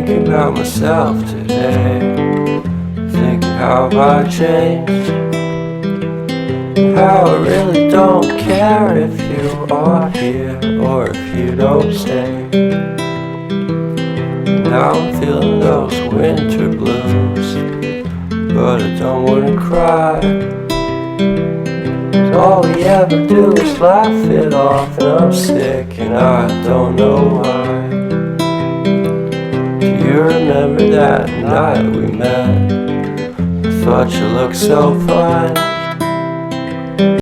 thinking about myself today, thinking how I changed, how I really don't care if you are here or if you don't stay. Now I'm feeling those winter blues, but I don't wanna cry. All we ever do is laugh it off, and I'm sick and I don't know why. Do you remember that night we met? I thought you looked so fine.